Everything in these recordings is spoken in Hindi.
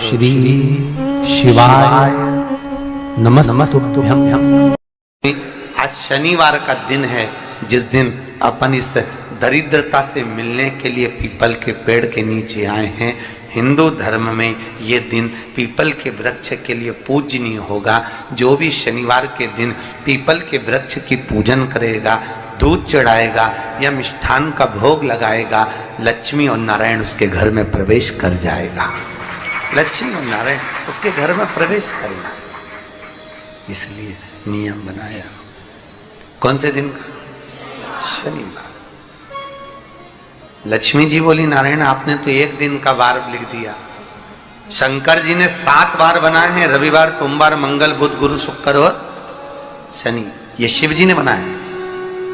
श्री शिवाय नमस्तुभ्यं। आज शनिवार का दिन है, जिस दिन अपन इस दरिद्रता से मिलने के लिए पीपल के पेड़ के नीचे आए हैं। हिंदू धर्म में ये दिन पीपल के वृक्ष के लिए पूजनीय होगा। जो भी शनिवार के दिन पीपल के वृक्ष की पूजन करेगा, दूध चढ़ाएगा या मिष्ठान का भोग लगाएगा, लक्ष्मी और नारायण उसके घर में प्रवेश कर जाएगा। लक्ष्मी और नारायण उसके घर में प्रवेश करेगा, इसलिए नियम बनाया। कौन से दिन का? शनिवार। लक्ष्मी जी बोली, नारायण आपने तो एक दिन का वार लिख दिया। शंकर जी ने 7 वार बनाए हैं, रविवार, सोमवार, मंगल, बुध, गुरु, शुक्र और शनि। ये शिव जी ने बनाए।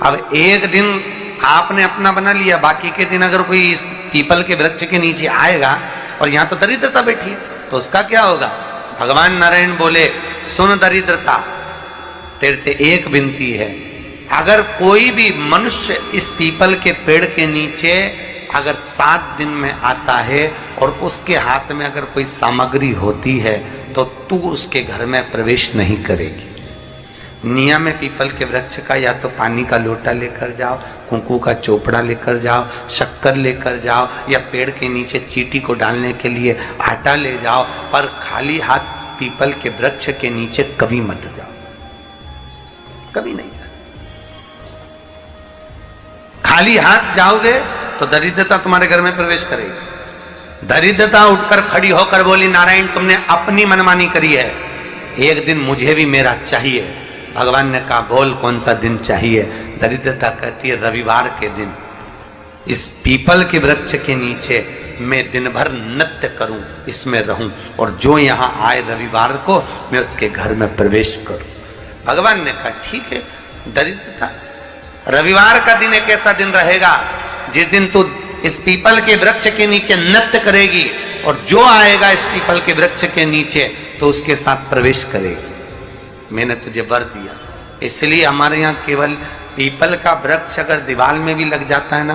अब एक दिन आपने अपना बना लिया, बाकी के दिन अगर कोई इस पीपल के वृक्ष के नीचे आएगा और यहां तो दरिद्रता बैठी है, तो उसका क्या होगा? भगवान नारायण बोले, सुन दरिद्रता, तेरे से एक विनती है, अगर कोई भी मनुष्य इस पीपल के पेड़ के नीचे अगर 7 दिन में आता है और उसके हाथ में अगर कोई सामग्री होती है तो तू उसके घर में प्रवेश नहीं करेगी। नियम में पीपल के वृक्ष का या तो पानी का लोटा लेकर जाओ, कुंकू का चोपड़ा लेकर जाओ, शक्कर लेकर जाओ, या पेड़ के नीचे चींटी को डालने के लिए आटा ले जाओ, पर खाली हाथ पीपल के वृक्ष के नीचे कभी मत जाओ, कभी नहीं जाओ। खाली हाथ जाओगे तो दरिद्रता तुम्हारे घर में प्रवेश करेगी। दरिद्रता उठकर खड़ी होकर बोली, नारायण तुमने अपनी मनमानी करी है, एक दिन मुझे भी मेरा चाहिए। भगवान ने कहा, बोल कौन सा दिन चाहिए? दरिद्रता कहती है, रविवार के दिन इस पीपल के वृक्ष के नीचे मैं दिन भर नृत्य करूं, इसमें रहूं, और जो यहां आए रविवार को मैं उसके घर में प्रवेश करूं। भगवान ने कहा, ठीक है। दरिद्रता, रविवार का दिन एक ऐसा दिन रहेगा जिस दिन तू इस पीपल के वृक्ष के नीचे नृत्य करेगी, और जो आएगा इस पीपल के वृक्ष के नीचे तो उसके साथ प्रवेश करेगी। मैंने तुझे वर दिया। इसलिए हमारे यहाँ केवल पीपल का वृक्ष अगर दीवार में भी लग जाता है ना,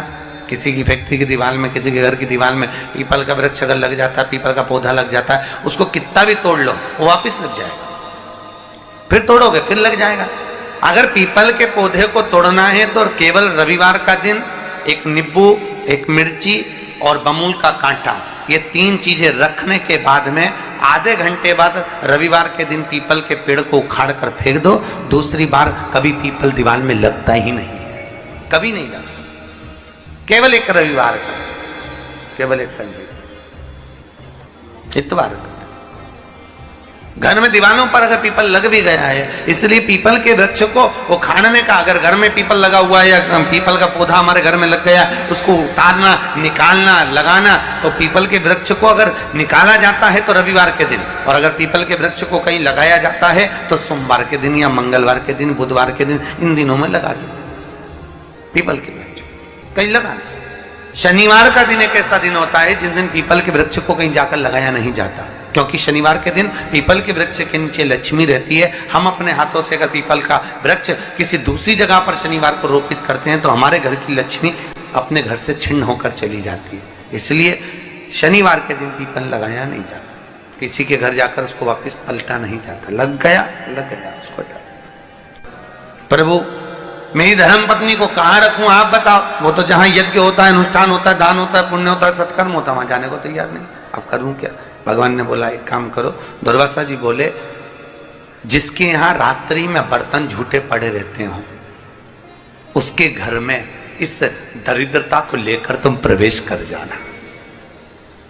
किसी की फैक्ट्री की दीवार में, किसी के घर की दीवार में पीपल का वृक्ष अगर लग जाता है, पीपल का पौधा लग जाता है, उसको कितना भी तोड़ लो वो वापिस लग जाएगा। फिर तोड़ोगे फिर लग जाएगा। अगर पीपल के पौधे को तोड़ना है तो केवल रविवार का दिन एक नींबू, एक मिर्ची और बमूल का कांटा, ये 3 चीजें रखने के बाद में आधे घंटे बाद रविवार के दिन पीपल के पेड़ को उखाड़ कर फेंक दो। दूसरी बार कभी पीपल दीवार में लगता ही नहीं, कभी नहीं लग सकता। केवल एक रविवार का, केवल एक संडे, इतवार का। घर में दीवारों पर अगर पीपल लग भी गया है, इसलिए पीपल के वृक्ष को उखाड़ने का, अगर घर में पीपल लगा हुआ है या पीपल का पौधा हमारे घर में लग गया, उसको उतारना, निकालना, लगाना, तो पीपल के वृक्ष को अगर निकाला जाता है तो रविवार के दिन, और अगर पीपल के वृक्ष को कहीं लगाया जाता है तो सोमवार के दिन या मंगलवार के दिन, बुधवार के दिन, इन दिनों में लगा सकते पीपल के वृक्ष कहीं लगाना। शनिवार का दिन एक ऐसा दिन होता है जिस दिन पीपल के वृक्ष को कहीं जाकर लगाया नहीं जाता, क्योंकि शनिवार के दिन पीपल के वृक्ष के नीचे लक्ष्मी रहती है। हम अपने हाथों से अगर पीपल का वृक्ष किसी दूसरी जगह पर शनिवार को रोपित करते हैं तो हमारे घर की लक्ष्मी अपने घर से छिन्न होकर चली जाती है। इसलिए शनिवार के दिन पीपल लगाया नहीं जाता, किसी के घर जाकर उसको वापस पलटा नहीं जाता। लग गया उसको डर। प्रभु मेरी धर्म पत्नी को कहाँ रखूं आप बताओ? वो तो जहां यज्ञ होता है, अनुष्ठान होता है, दान होता है, पुण्य होता है, सत्कर्म होता है, वहां जाने को तैयार नहीं। अब करूं क्या? भगवान ने बोला, एक काम करो। दुर्वासा जी बोले, जिसके यहां रात्रि में बर्तन झूठे पड़े रहते हो, उसके घर में इस दरिद्रता को लेकर तुम प्रवेश कर जाना।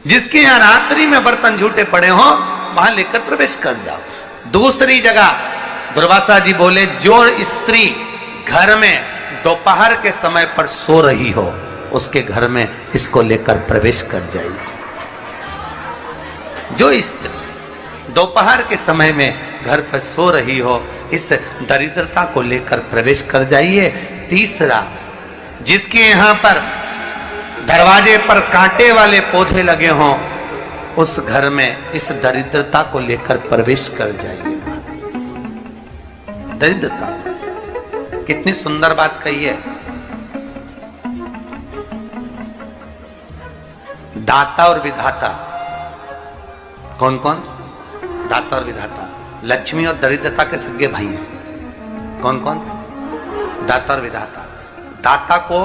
जिसके यहां रात्रि में बर्तन झूठे पड़े हो वहां लेकर प्रवेश कर जाओ। दूसरी जगह दुर्वासा जी बोले, जो स्त्री घर में दोपहर के समय पर सो रही हो उसके घर में इसको लेकर प्रवेश कर जाइए। जो स्त्री दोपहर के समय में घर पर सो रही हो, इस दरिद्रता को लेकर प्रवेश कर जाइए। तीसरा, जिसके यहां पर दरवाजे पर कांटे वाले पौधे लगे हों उस घर में इस दरिद्रता को लेकर प्रवेश कर जाइए। दरिद्रता, कितनी सुंदर बात कही है। दाता और विधाता कौन कौन? दाता और विधाता। लक्ष्मी और दरिद्रता के सगे भाई हैं। कौन कौन? दाता और विधाता। दाता को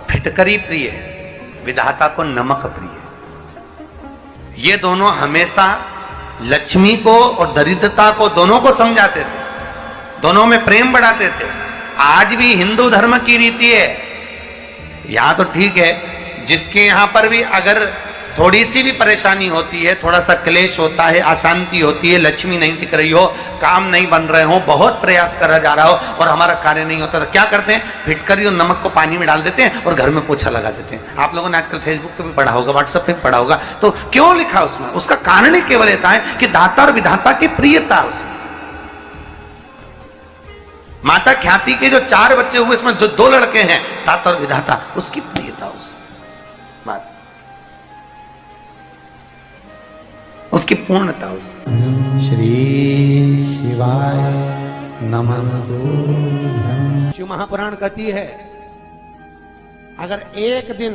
फिटकरी प्रिय है, विधाता को नमक प्रिय। ये दोनों हमेशा लक्ष्मी को और दरिद्रता को दोनों को समझाते थे, दोनों में प्रेम बढ़ाते थे। आज भी हिंदू धर्म की रीति है, यहां तो ठीक है, जिसके यहां पर भी अगर थोड़ी सी भी परेशानी होती है, थोड़ा सा क्लेश होता है, अशांति होती है, लक्ष्मी नहीं टिक रही हो, काम नहीं बन रहे हो, बहुत प्रयास करा जा रहा हो और हमारा कार्य नहीं होता, तो क्या करते हैं? फिटकरी और नमक को पानी में डाल देते हैं और घर में पोछा लगा देते हैं। आप लोगों ने आजकल फेसबुक पे भी पढ़ा होगा, व्हाट्सएप पे भी पढ़ा होगा। तो क्यों लिखा उसमें? उसका कारण ही केवल ये है कि दाता और विधाता की प्रियता उसमें। माता ख्याति के जो 4 बच्चे हुए, इसमें जो 2 लड़के हैं, दाता और विधाता, उसकी प्रियता उसकी पूर्णता उसमें। श्री शिवाय नमस्तुभ्यं। शिव महापुराण कहती है, अगर एक दिन,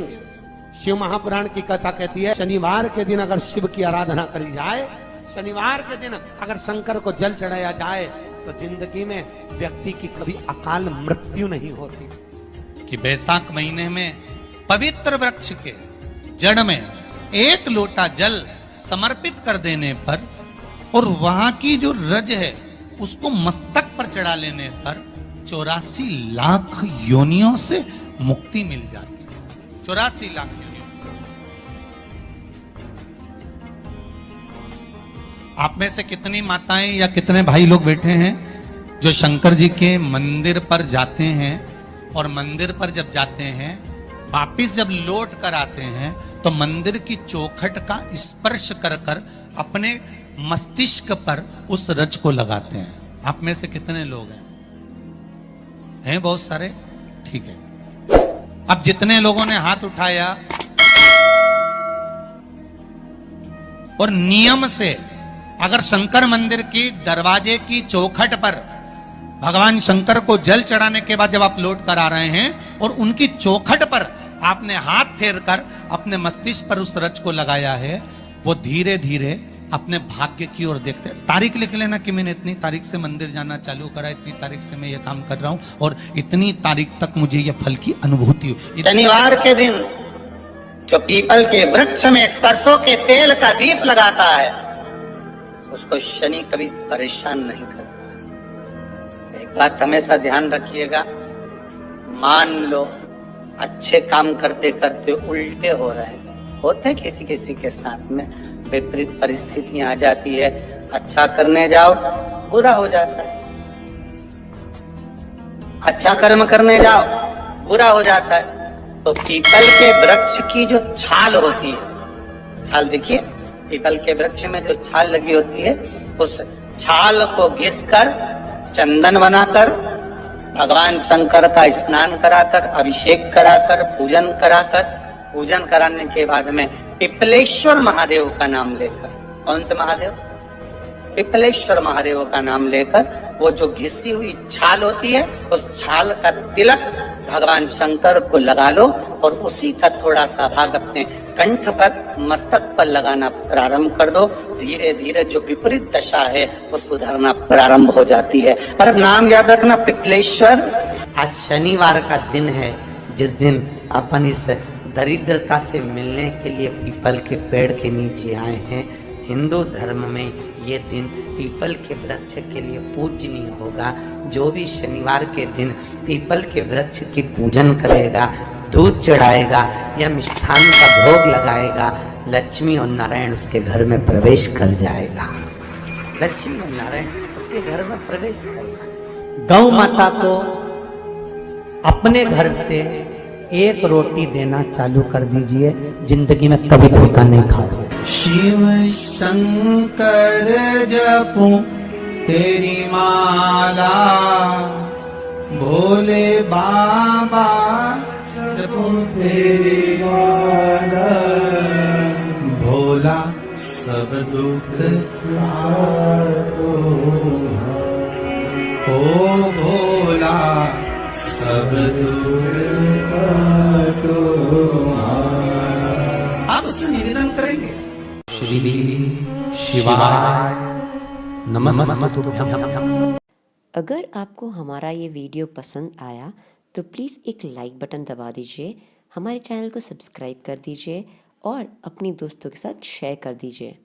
शिव महापुराण की कथा कहती है, शनिवार के दिन अगर शिव की आराधना करी जाए, शनिवार के दिन अगर शंकर को जल चढ़ाया जाए, तो जिंदगी में व्यक्ति की कभी अकाल मृत्यु नहीं होती। कि बैसाख महीने में पवित्र वृक्ष के जड़ में 1 लोटा जल समर्पित कर देने पर और वहां की जो रज है उसको मस्तक पर चढ़ा लेने पर 84 लाख योनियों से मुक्ति मिल जाती है। 84 लाख योनियों से। आप में से कितनी माताएं या कितने भाई लोग बैठे हैं जो शंकर जी के मंदिर पर जाते हैं और मंदिर पर जब जाते हैं, वापिस जब लौट कर आते हैं, तो मंदिर की चौखट का स्पर्श कर कर अपने मस्तिष्क पर उस रज को लगाते हैं? आप में से कितने लोग हैं बहुत सारे? ठीक है। अब जितने लोगों ने हाथ उठाया और नियम से अगर शंकर मंदिर की दरवाजे की चौखट पर भगवान शंकर को जल चढ़ाने के बाद जब आप लौट कर आ रहे हैं और उनकी चौखट पर आपने हाथ फेर कर अपने मस्तिष्क पर उस रज को लगाया है, वो धीरे धीरे अपने भाग्य की ओर देखते हैं। तारीख लिख लेना कि मैंने इतनी तारीख से मंदिर जाना चालू करा, इतनी तारीख से मैं ये काम कर रहा हूं और इतनी तारीख तक मुझे ये फल की अनुभूति हुई। शनिवार के दिन जो पीपल के वृक्ष में सरसों के तेल का दीप लगाता है, उसको शनि कभी परेशान नहीं करता। एक बात हमेशा ध्यान रखिएगा, मान लो अच्छे काम करते करते उल्टे हो रहे हैं, होते किसी किसी के साथ में, विपरीत परिस्थितियां आ जाती है, अच्छा करने जाओ बुरा हो जाता है, अच्छा कर्म करने जाओ बुरा हो जाता है। तो पीपल के वृक्ष की जो छाल होती है, छाल देखिए, पीपल के वृक्ष में जो छाल लगी होती है, उस छाल को घिसकर चंदन बनाकर भगवान शंकर का स्नान कराकर, अभिषेक कराकर, पूजन कराने के बाद में पिपलेश्वर महादेव का नाम लेकर, कौन से महादेव? पिपलेश्वर महादेव का नाम लेकर वो जो घिसी हुई छाल होती है, उस छाल का तिलक भगवान शंकर को लगा लो और उसी का थोड़ा सा भाग अपने कंठ पर, मस्तक पर लगाना प्रारंभ कर दो। धीरे धीरे जो विपरीत दशा है वो सुधरना प्रारंभ हो जाती है। पर नाम याद रखना, पिपलेश्वर। आज शनिवार का दिन है, जिस दिन अपन इस दरिद्रता से मिलने के लिए पीपल के पेड़ के नीचे आए हैं। हिंदू धर्म में ये दिन पीपल के वृक्ष के लिए पूजनीय होगा। जो भी शनिवार के दिन पीपल के वृक्ष की पूजन करेगा, दूध चढ़ाएगा या मिष्ठान का भोग लगाएगा, लक्ष्मी और नारायण उसके घर में प्रवेश कर जाएगा। लक्ष्मी और नारायण उसके घर में प्रवेश करेगा। गौ माता को अपने घर से 1 रोटी देना चालू कर दीजिए, जिंदगी में कभी धोखा नहीं खाओगे। शिव शंकर जपूं तेरी माला, भोले बाबा जपूं तेरी माला, भोला सब दुख ओ भोला सब दुख आप उससे निवेदन करेंगे। श्री शिवाय नमस्तुभ्यं। अगर आपको हमारा ये वीडियो पसंद आया तो प्लीज़ एक लाइक बटन दबा दीजिए, हमारे चैनल को सब्सक्राइब कर दीजिए और अपनी दोस्तों के साथ शेयर कर दीजिए।